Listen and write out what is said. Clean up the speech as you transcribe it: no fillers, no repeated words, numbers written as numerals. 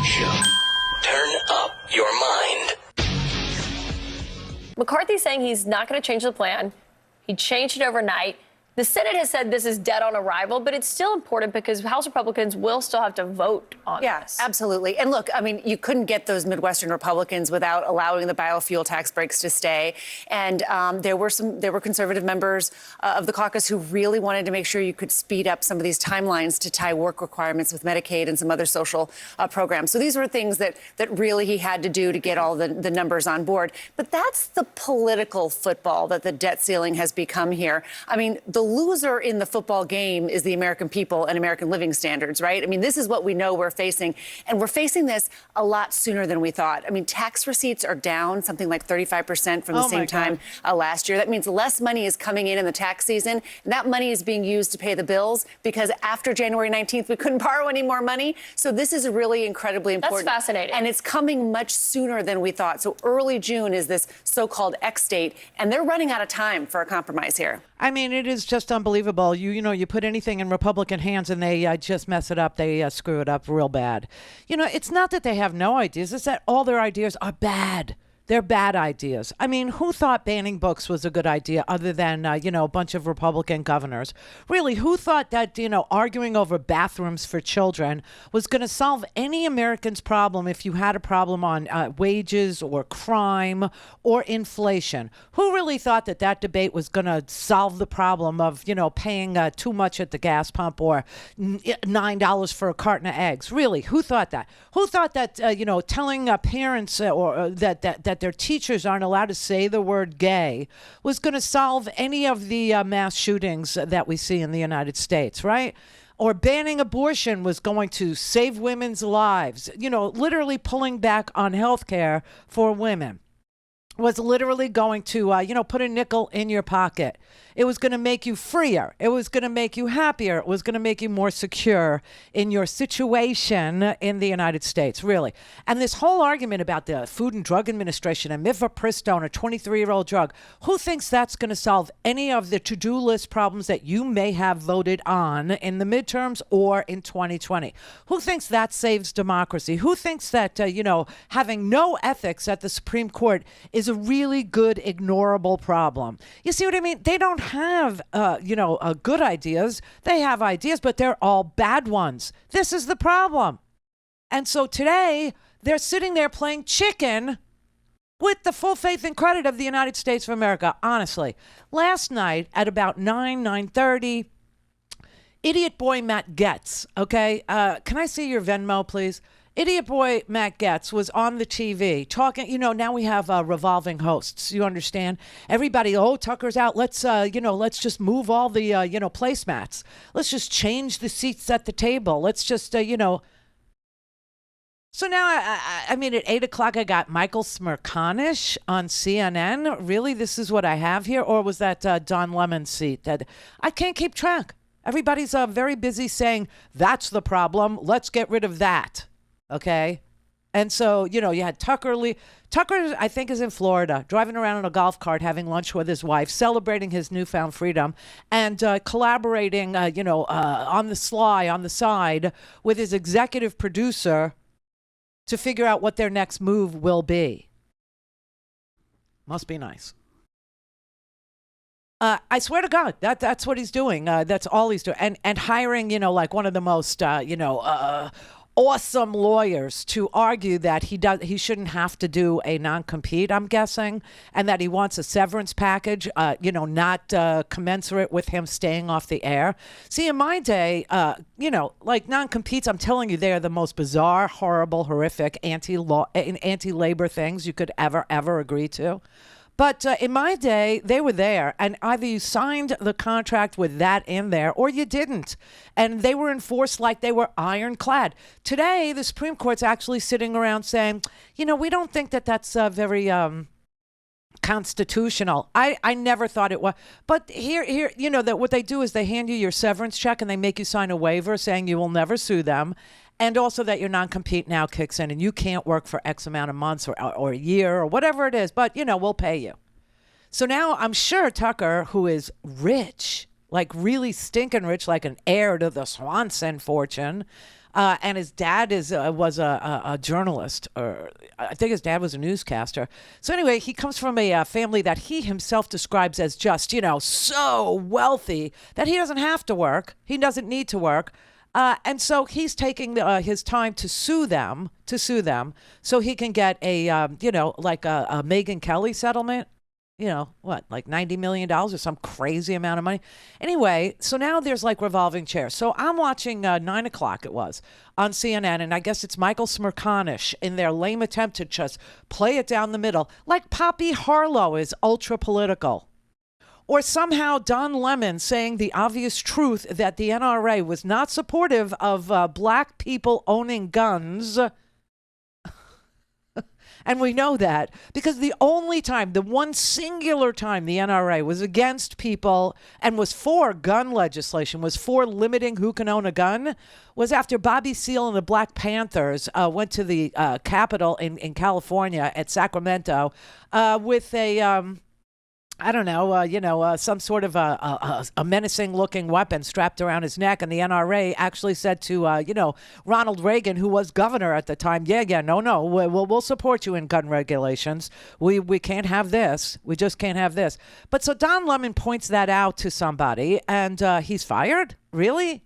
Show. Turn up your mind. McCarthy saying he's not going to change the plan. He changed it overnight. The Senate has said this is dead on arrival, but it's still important because House Republicans will still have to vote on this. Yeah, absolutely. And look, I mean, you couldn't get those Midwestern Republicans without allowing the biofuel tax breaks to stay. And there were conservative members of the caucus who really wanted to make sure you could speed up some of these timelines to tie work requirements with Medicaid and some other social programs. So these were things that really he had to do to get all the numbers on board. But that's the political football that the debt ceiling has become here. I mean, the loser in the football game is the American people and American living standards, right? I mean, this is what we know we're facing. And we're facing this a lot sooner than we thought. I mean, tax receipts are down something like 35% from the same time last year. That means less money is coming in the tax season. And that money is being used to pay the bills because after January 19th, we couldn't borrow any more money. So this is really incredibly important. That's fascinating. And it's coming much sooner than we thought. So early June is this so-called X date. And they're running out of time for a compromise here. I mean, it is just unbelievable. You put anything in Republican hands and they just mess it up. They screw it up real bad. It's not that they have no ideas. It's that all their ideas are bad. They're bad ideas. I mean, who thought banning books was a good idea other than, a bunch of Republican governors? Really, who thought that, arguing over bathrooms for children was going to solve any American's problem if you had a problem on wages or crime or inflation? Who really thought that debate was going to solve the problem of, paying too much at the gas pump or $9 for a carton of eggs? Really, who thought that? Who thought that, telling parents or that their teachers aren't allowed to say the word gay was going to solve any of the mass shootings that we see in the United States, right? Or banning abortion was going to save women's lives. Literally pulling back on health care for women was literally going to, put a nickel in your pocket. It was going to make you freer. It was going to make you happier. It was going to make you more secure in your situation in the United States, really. And this whole argument about the Food and Drug Administration and mifepristone, a 23-year-old drug, who thinks that's going to solve any of the to-do list problems that you may have voted on in the midterms or in 2020? Who thinks that saves democracy? Who thinks that, having no ethics at the Supreme Court is a really good, ignorable problem? You see what I mean? They don't have, good ideas. They have ideas, but they're all bad ones. This is the problem. And so today, they're sitting there playing chicken with the full faith and credit of the United States of America, honestly. Last night at about 9:30, idiot boy Matt Getz, okay? Can I see your Venmo, please? Idiot boy Matt Getz was on the TV talking, now we have revolving hosts. You understand? Everybody, Tucker's out. Let's just move all the, placemats. Let's just change the seats at the table. Let's just, So now, I mean, at 8 o'clock, I got Michael Smerconish on CNN. Really? This is what I have here? Or was that Don Lemon's seat? That I can't keep track. Everybody's very busy saying, that's the problem. Let's get rid of that. Okay. And so, you had Tucker Lee. Tucker, I think, is in Florida, driving around in a golf cart, having lunch with his wife, celebrating his newfound freedom, and collaborating, on the sly, on the side, with his executive producer to figure out what their next move will be. Must be nice. I swear to God, that's what he's doing. That's all he's doing. And hiring, like one of the most, awesome lawyers to argue that he shouldn't have to do a non-compete, I'm guessing, and that he wants a severance package, not commensurate with him staying off the air. See, in my day, like non-competes, I'm telling you, they are the most bizarre, horrible, horrific anti-labor things you could ever agree to. But in my day, they were there, and either you signed the contract with that in there or you didn't. And they were enforced like they were ironclad. Today, the Supreme Court's actually sitting around saying, we don't think that that's very constitutional. I never thought it was. But here, that what they do is they hand you your severance check and they make you sign a waiver saying you will never sue them. And also that your non-compete now kicks in and you can't work for X amount of months or a year or whatever it is, but, we'll pay you. So now I'm sure Tucker, who is rich, like really stinking rich, like an heir to the Swanson fortune, And his dad was a journalist, or I think his dad was a newscaster. So anyway, he comes from a family that he himself describes as just, so wealthy that he doesn't have to work. He doesn't need to work. And so he's taking his time to sue them, so he can get a, like a Megyn Kelly settlement. Like $90 million or some crazy amount of money. Anyway, so now there's like revolving chairs. So I'm watching 9 o'clock, it was, on CNN, and I guess it's Michael Smerconish in their lame attempt to just play it down the middle, like Poppy Harlow is ultra political. Or somehow Don Lemon saying the obvious truth that the NRA was not supportive of black people owning guns. And we know that because the one singular time the NRA was against people and was for gun legislation, was for limiting who can own a gun, was after Bobby Seale and the Black Panthers went to the Capitol in California at Sacramento with a... I don't know, some sort of a menacing-looking weapon strapped around his neck, and the NRA actually said to, Ronald Reagan, who was governor at the time, no, we'll support you in gun regulations. We can't have this. We just can't have this. But so Don Lemon points that out to somebody, and he's fired? Really?